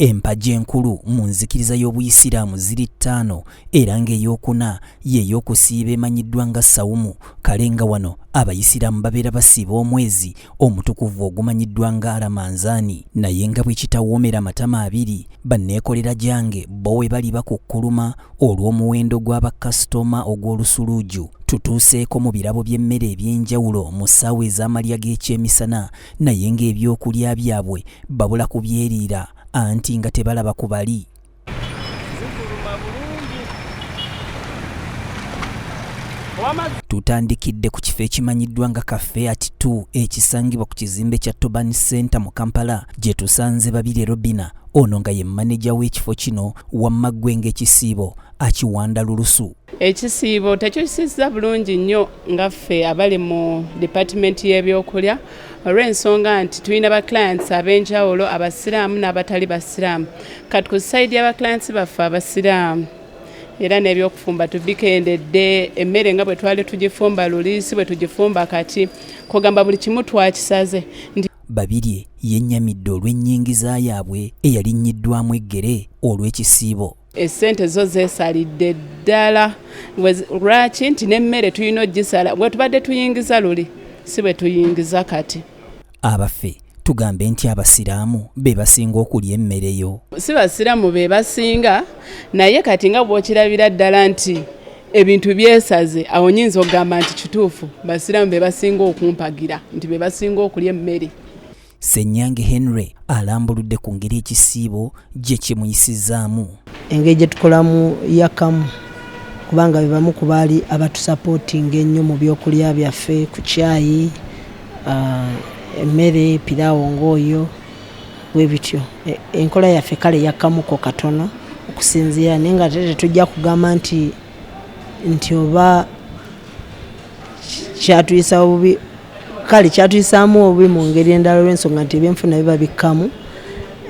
Empagi enkulu mu nzikiriza y'Obuyisiraamu ziri 5 era ng'eyokuna ye y'okusiiba emanyiddwa nga Sawumu. Kale nga wano Abayisiraamu babeera basiiba omwezi omutukuvu ogumanyiddwa nga Alamanzaani, naye nga bwe kitawoomera matama abiri banneekolera gyange bo we bali bakukkuluma olw'omuwendo gw'abakasitoma ogw'olusuluuju. Tutuuseeko mu birabo by'emmere eby'enjawulo mu ssaawa ez'amalya g'ekyemisana, naye ng'ebyokulya byabwe babula kubyeriira anti nga tebalaba ku bali. Tutandikidde ku kifo ekimanyiddwa nga Cafe at 2 ekisangibwa ku kizimbe kya Tobani Center mu Kampala, gye tusanze Babirye Robina, ono nga ye maneja w'ekifo kino wamma Gwenge Ekisiibo akiwanda lulusu. Ekisiibo Kituyisizza bulungi nnyo nga ffe abali mu department y'ebyokulya olw'ensonga nti tulina ba clients ab'enjawulo, abasiraamu n'abatali basiraamu. Kati ku side y'aba clients baffe abasiraamu era n'ebyokufumba tubikendedde, emmere nga bwe twali tugifumba lulisi bwe tugifumba kati kugamba buli kimu twakisaze. Babirye yennyamidde olw'ennyingiza yaabwe eyalinnyiddwamu eggere olw'ekisiibo. Essente zo zeesalidde ddala lwaki nti n'emmere tulina ogisala bwe tubadde tuyingiza luli si bwe tuyingiza kati. Abaffe tugambe nti abasiraamu be basinga okulya emmere yo. Si basiraamu be basinga, naye kati nga bw'okirabira ddala nti ebintu byesaze awo nnyinza okugamba nti kituufu basiraamu be basinga okumpagira nti be basinga okulya emmere. Ssenyange Henry alambuludde ku ngeri ekisiibo gye kimuyisizzaamu. Engeri gye tukolamu yakamu kubanga be bamu ku baali abatusapootinga ennyo mu byokulya byaffe ku caayi, emmere, piraawo ng'oyo bwe bityo. Enkola yaffe kale yakamuko katono okusinziira, naye nga tetujja kugamba nti oba kyatuyisa obubi. Kale kyatuyisaamu obubi mu ngeri endala olw'ensonga nti ebyenfuna biba bikkamu,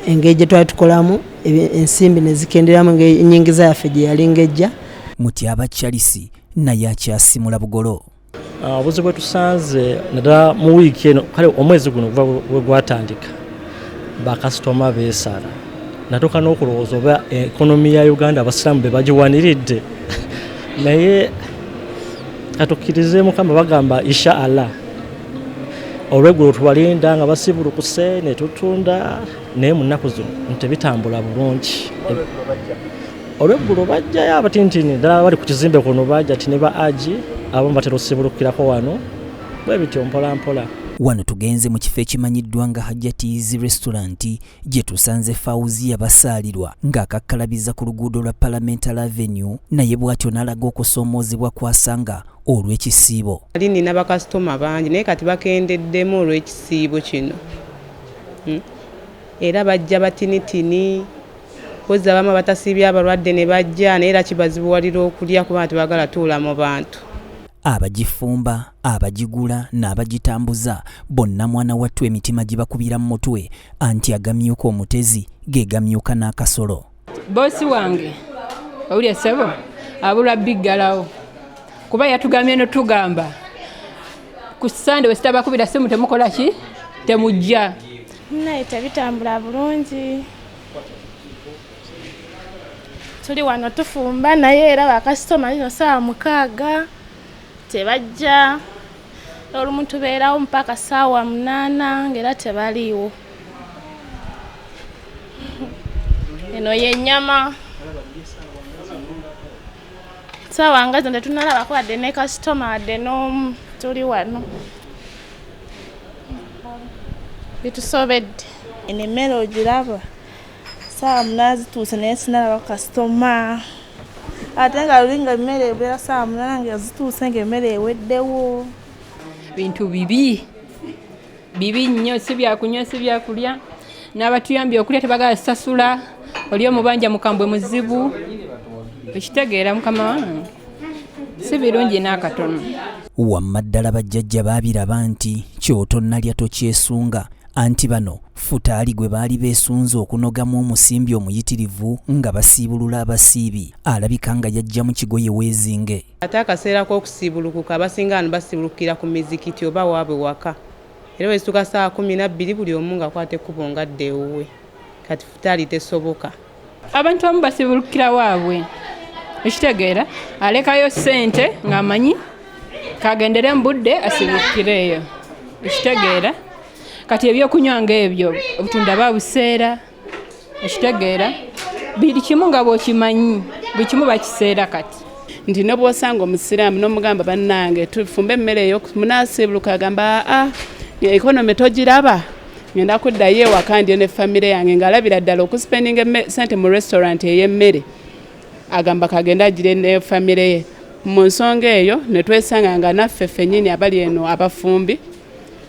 engeri gye twali tukolamu ensimbi ne zikenderamu ennyingiza yaffe gye yali ng'ejja. Mutyaba Charles naye akyasimula bugolo. Obuzibu bwe tusanze naddala mu wiiki eno, kale omwezi guno we gwatandika bakasitoma beesala, natuuka n'okulowooza oba ekonomi ya Uganda abasiraamu be bagiwaniridde naye katukkirize Mukama bagamba insha Allah. Olweggulo tubalinda nga basibulukuse ne tutunda, naye mu nnaku zino tebitambula bulungi. Olweggulo bajjayo abatintini ddala bali ku kizimbe kuno bajja ati ne ba aji abamu batera osibulukirako wano bwe bityo mpola mpola. Wano tugenze mu kifo ekimanyiddwa nga Hajjati's Restaurant gye tusanze Fauziya basaalirwa ng'akakkalabiza ku luguudo lwa Parliamentary Avenue, naye bw'atyo n'alaga okusoomoozebwa kwasanga olw'ekisiibo. Ali nina bakasitoma bangi naye kati bakendeddemu olw'ekisiibo kino. Era bajja batinitini, pozi abamu abatasiibya abalwadde ne bajja naye era kibazibuwalira okulya kuba tebagala tuula mu bantu. Abagifumba, abagigula n'abagitambuza bonna mwana wattu emitima gibakubira mu mutwe anti agamyuka omutezi gegamyuka n'akasolo. Bosi wange owulya ssebo abulwa biggalawo kuba yatugambye no tugamba ku Sande we sitabakubira simu temukola ki temujja. Naye tebitambula bulungi, tuli wano tufumba naye era bakasitoma lino saa 6 tebajja, olumu tubeerawo mpaka saawa 8 ng'era tebaliiwo. Eno y'ennyama saawa nga zino tetunalabako wadde ne kasitoma wadde n'omu, tuli wano bitusobedde. Eno emmere ogiraba saawa 8 zituuse naye sinalaba kasitoma, ate nga lulinga emmere ebeera saawa 8 nga zituuse ng'emmere eweddewo. Bintu bibi nnyo, si byakunywa si byakulya, n'abatuyambye okulya tebagala sasula, oli omubanja mukambwe muzibu. Ekitegeera Mukama wange si birungi n'akatono. Wamma ddala bajjajja baabiraba nti ky'otonnalya tokyesunga, anti bano futaali gwe baali beesunze okunogamu omusimbi omuyitirivu nga basiibulula abasiibi, alabika nga yajja mu kigoye weezinge. Ate akaseera k'okusiibulukuka abasinga wano basiibulukira ku mizikiti oba waabwe waka, era bwe zituuka saa 12 buli omu ng'akwata ekkubo ng'adda ewuwe. kati futali tesoboka. Abantu abamu basibulukira waabwe ekitegeera alekayo ssente ng'amanyi kagendere mu budde asibukireeyo ekitegeera kati ebyokunywa ng'ebyo obutunda babuseera ekitegeera buli kimu nga bw'okimanyi buli kimu bakiseera kati nti ne bw'osanga omusiraamu n'omugamba bannange tufumbe emmere eyo munaasibuluka agamba ekonomi togiraba ngenda kuddayo ewaka ndiyo ne famire yange ng'alabira ddala okuspendinga sente mu restaurant ey'emmere agamba kagenda agire ne famire ye. Mu nsonga eyo ne twesanga nga naffe ffennyini abali eno abafumbi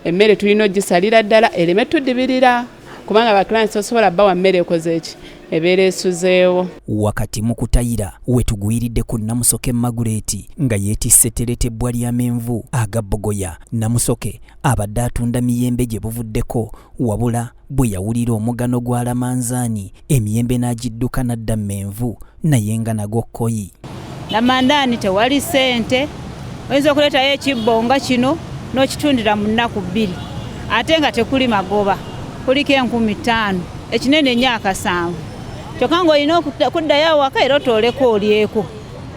emmere tulina ogisalira ddala ereme tuddibirira kubanga abaclients osobola bbawa mmere ekoze eki ebeera esuzeewo. Wakati mu kutayira wetuguyiridde ku Namusoke Maguleti nga yeetisse teretebbwa ly'amenvu aga Bogoya. Namusoke abadde atunda miyembe gye buvuddeko wabula bwe yawulira omugano gwa Lamanzaani emiyembe n'agidduka n'adda menvu naye nga nago kkoyi. Lamandaani tewali ssente oyinza okuleetayo ekibbo nga kino n'okitundira mu nnaku 2 ate nga tekuli magoba kuliko 15,000 ekinene nnyo akasanvu kyokka ng'olina okuddayo awaka era otooleko olyeko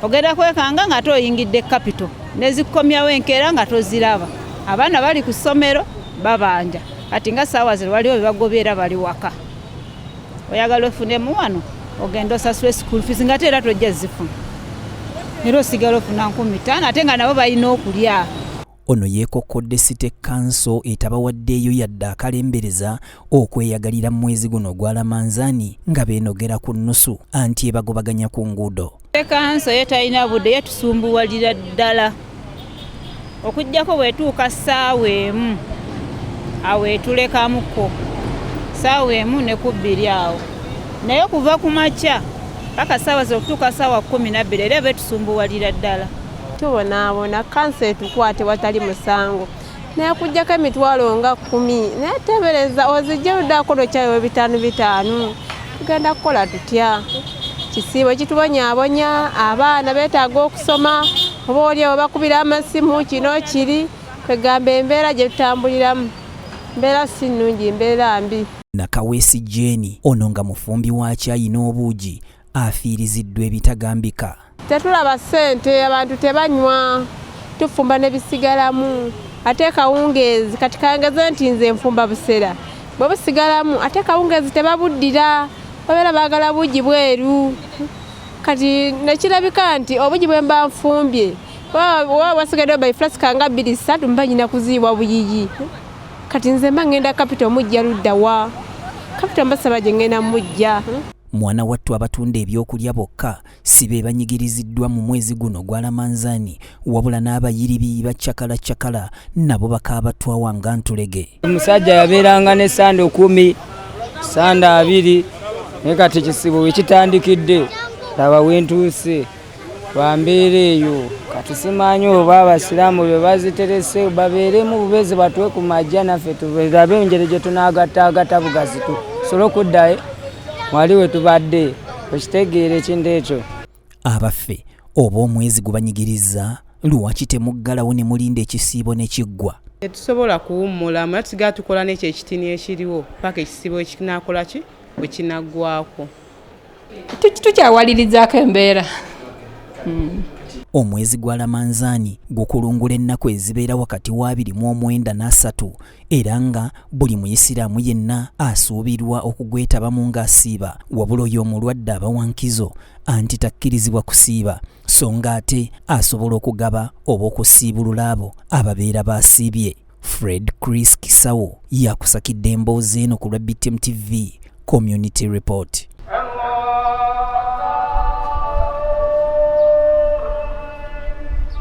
ogenda kwekanga nga toyingidde kapito nezikukomyawo enkeera nga toziraba abaana bali ku ssomero babanja kati nga ssaawa zino waliwo bebagobyera bali waka oyagala ofunemu wano ogenda osasula school fees nga te era tojja zifuna era osigala ofuna 15,000 ate nga nabo balina okulya. Ono yeekokkodde City Council etabawaddeeyo yadde akalembereza okweyagalira mu mwezi guno gwa Lamanzaani nga beenogera ku nnusu anti ebagobaganya ku nguudo. City Council yetalina budde yetusumbuwalira ddala okujjako bwetuuka ssaawa emu awo etulekamuko ssaawa emu ne ku 2 awo naye okuva ku makya paka ssaawa z'okutuuka ssaawa 12 era betusumbuwalira ddala. Tubonaabona kansa etukwate watali musango naye kujjako emitwalo nga 10 naye tebereza ozijja luddako kyayo 5 tugenda kukola tutya. Kisiibo kitubonyaabonya abaana beetaaga okusoma oba oliawo bakubira amasimu kino kiri kwegamba embeera gye tutambuliramu mbeera si nnungi mbeera mbi. Nakaweesi Jeeni ono nga mufumbi wa caayi n'obuugi afiiriziddwa ebitagambika. Tetulaba ssente abantu tebanywa tufumba ne bisigalamu ate kawungeezi kati kangeze nti nze nfumba busera bwe busigalamu ate kawungeezi tebabuddira babeera baagala buugi bweru kati nekirabika nti obuugi bwe mba nfumbye wasigaddewo bayifulaska nga 2-3 mba nyina kuziibwa buyiyi kati nze mba ngenda kapito mujja ludda wa kapito mbasaba gye ngenda mujja. Mwana wattu abatunda ebyokulya bokka si be banyigiriziddwa mu mwezi guno gwa Lamanzaani wabula n'abayiribi baccakala nabo bakaabatwawa nga ntulege. Omusajja yabeeranga ne sande 10 sande 2 naye kati ekisibo wekitandikidde laba wentuuse bambeera eyo kati simanyi oba abasiraamu be baziterese babeeremu bubezi batwe ku majja naffe turabe engeri gye tunaagattaagata bugazi tusobole okuddayo wali wetubadde okitegeera ekintu ekyo. Abaffe oba omwezi gubanyigiriza lwaki temuggalawo ne mulinda ekisiibo ne kiggwa. Tetusobola kuwummula mula tusigala tukola n'ekyo ekitini ekiriwo paka ekisiibo ekinaakola ki bwe kinaggwako. Tukyawalirizaako embeera. Omwezi gwa Lamanzaani gukulungula ennaku ezibeera wakati wa 29 na 3 era nga buli muyisiraamu yenna asuubirwa okugwetabamu ng'asiiba wabula oyo omulwadde abawankizo anti takkirizibwa kusiiba so nga ate asobola okugaba oba okusiibulula abo ababeera baasiibye. Fred Chris Kisawo yakusakidde emboozi eno ku lwa BTM TV Community Report.